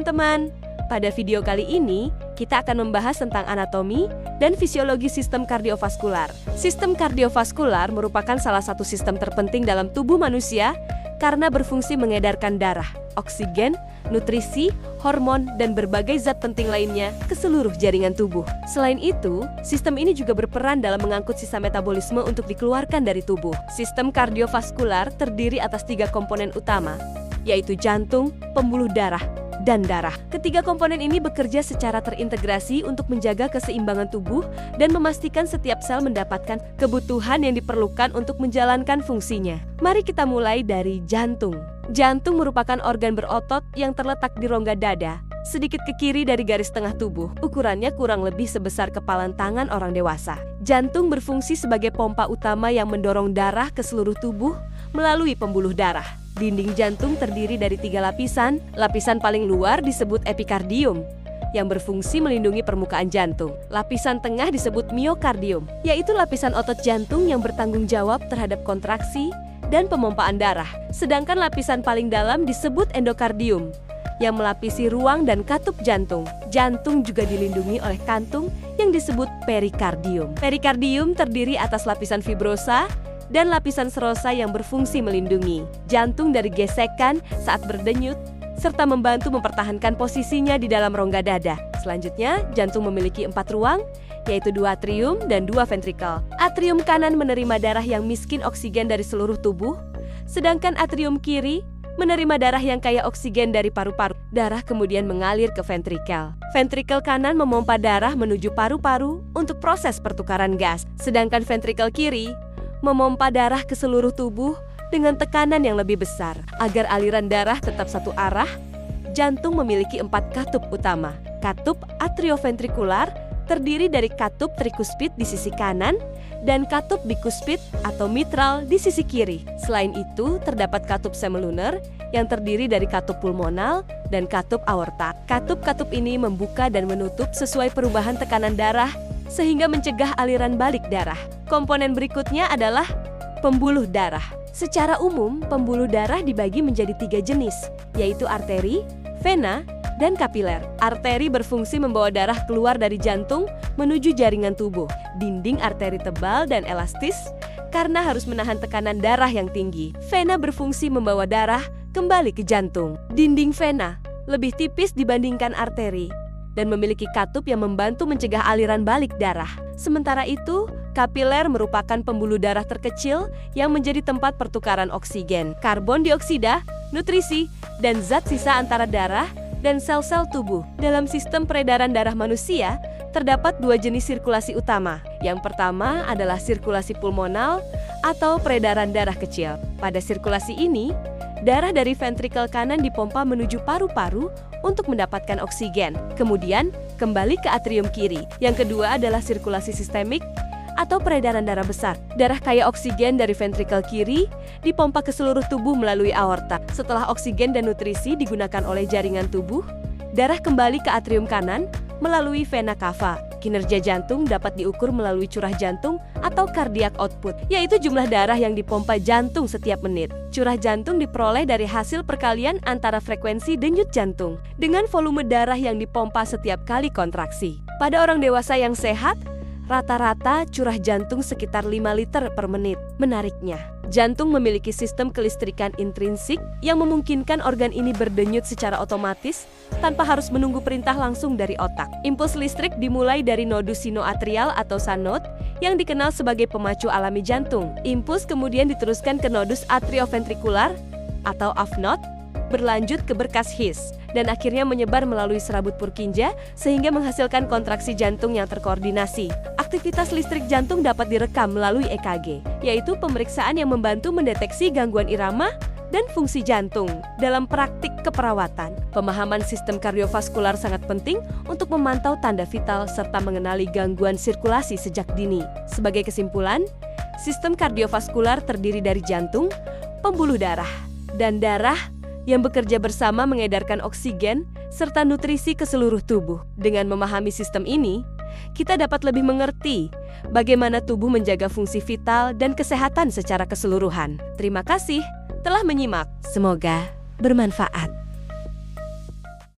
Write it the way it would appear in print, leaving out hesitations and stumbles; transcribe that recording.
teman-teman. Pada video kali ini, kita akan membahas tentang anatomi dan fisiologi sistem kardiovaskular. Sistem kardiovaskular merupakan salah satu sistem terpenting dalam tubuh manusia karena berfungsi mengedarkan darah, oksigen, nutrisi, hormon, dan berbagai zat penting lainnya ke seluruh jaringan tubuh. Selain itu, sistem ini juga berperan dalam mengangkut sisa metabolisme untuk dikeluarkan dari tubuh. Sistem kardiovaskular terdiri atas 3 komponen utama, yaitu jantung, pembuluh darah, dan darah. Ketiga komponen ini bekerja secara terintegrasi untuk menjaga keseimbangan tubuh dan memastikan setiap sel mendapatkan kebutuhan yang diperlukan untuk menjalankan fungsinya. Mari kita mulai dari jantung. Jantung merupakan organ berotot yang terletak di rongga dada, sedikit ke kiri dari garis tengah tubuh. Ukurannya kurang lebih sebesar kepalan tangan orang dewasa. Jantung berfungsi sebagai pompa utama yang mendorong darah ke seluruh tubuh melalui pembuluh darah. Dinding jantung terdiri dari 3 lapisan. Lapisan paling luar disebut epikardium, yang berfungsi melindungi permukaan jantung. Lapisan tengah disebut miokardium, yaitu lapisan otot jantung yang bertanggung jawab terhadap kontraksi dan pemompaan darah. Sedangkan lapisan paling dalam disebut endokardium, yang melapisi ruang dan katup jantung. Jantung juga dilindungi oleh kantung yang disebut perikardium. Perikardium terdiri atas lapisan fibrosa dan lapisan serosa yang berfungsi melindungi jantung dari gesekan saat berdenyut, serta membantu mempertahankan posisinya di dalam rongga dada. Selanjutnya, jantung memiliki 4 ruang, yaitu 2 atrium dan 2 ventrikel. Atrium kanan menerima darah yang miskin oksigen dari seluruh tubuh, sedangkan atrium kiri menerima darah yang kaya oksigen dari paru-paru. Darah kemudian mengalir ke ventrikel. Ventrikel kanan memompa darah menuju paru-paru untuk proses pertukaran gas, sedangkan ventrikel kiri memompa darah ke seluruh tubuh dengan tekanan yang lebih besar. Agar aliran darah tetap satu arah, jantung memiliki 4 katup utama. Katup atrioventrikular terdiri dari katup trikuspid di sisi kanan dan katup bikuspid atau mitral di sisi kiri. Selain itu, terdapat katup semilunar yang terdiri dari katup pulmonal dan katup aorta. Katup-katup ini membuka dan menutup sesuai perubahan tekanan darah sehingga mencegah aliran balik darah. Komponen berikutnya adalah pembuluh darah. Secara umum, pembuluh darah dibagi menjadi 3 jenis, yaitu arteri, vena, dan kapiler. Arteri berfungsi membawa darah keluar dari jantung menuju jaringan tubuh. Dinding arteri tebal dan elastis karena harus menahan tekanan darah yang tinggi. Vena berfungsi membawa darah kembali ke jantung. Dinding vena lebih tipis dibandingkan arteri dan memiliki katup yang membantu mencegah aliran balik darah. Sementara itu, kapiler merupakan pembuluh darah terkecil yang menjadi tempat pertukaran oksigen, karbon dioksida, nutrisi, dan zat sisa antara darah dan sel-sel tubuh. Dalam sistem peredaran darah manusia, terdapat 2 jenis sirkulasi utama. Yang pertama adalah sirkulasi pulmonal atau peredaran darah kecil. Pada sirkulasi ini, darah dari ventrikel kanan dipompa menuju paru-paru untuk mendapatkan oksigen. Kemudian, kembali ke atrium kiri. Yang kedua adalah sirkulasi sistemik atau peredaran darah besar. Darah kaya oksigen dari ventrikel kiri dipompa ke seluruh tubuh melalui aorta. Setelah oksigen dan nutrisi digunakan oleh jaringan tubuh, darah kembali ke atrium kanan melalui vena cava. Kinerja jantung dapat diukur melalui curah jantung atau cardiac output, yaitu jumlah darah yang dipompa jantung setiap menit. Curah jantung diperoleh dari hasil perkalian antara frekuensi denyut jantung dengan volume darah yang dipompa setiap kali kontraksi. Pada orang dewasa yang sehat, rata-rata curah jantung sekitar 5 liter per menit. Menariknya, jantung memiliki sistem kelistrikan intrinsik yang memungkinkan organ ini berdenyut secara otomatis tanpa harus menunggu perintah langsung dari otak. Impuls listrik dimulai dari nodus sinoatrial atau sanod yang dikenal sebagai pemacu alami jantung. Impuls kemudian diteruskan ke nodus atrioventrikular atau AV-node, berlanjut ke berkas His, dan akhirnya menyebar melalui serabut Purkinje sehingga menghasilkan kontraksi jantung yang terkoordinasi. Aktivitas listrik jantung dapat direkam melalui EKG, yaitu pemeriksaan yang membantu mendeteksi gangguan irama dan fungsi jantung. Dalam praktik keperawatan, pemahaman sistem kardiovaskular sangat penting untuk memantau tanda vital serta mengenali gangguan sirkulasi sejak dini. Sebagai kesimpulan, sistem kardiovaskular terdiri dari jantung, pembuluh darah, dan darah yang bekerja bersama mengedarkan oksigen serta nutrisi ke seluruh tubuh. Dengan memahami sistem ini, kita dapat lebih mengerti bagaimana tubuh menjaga fungsi vital dan kesehatan secara keseluruhan. Terima kasih telah menyimak. Semoga bermanfaat.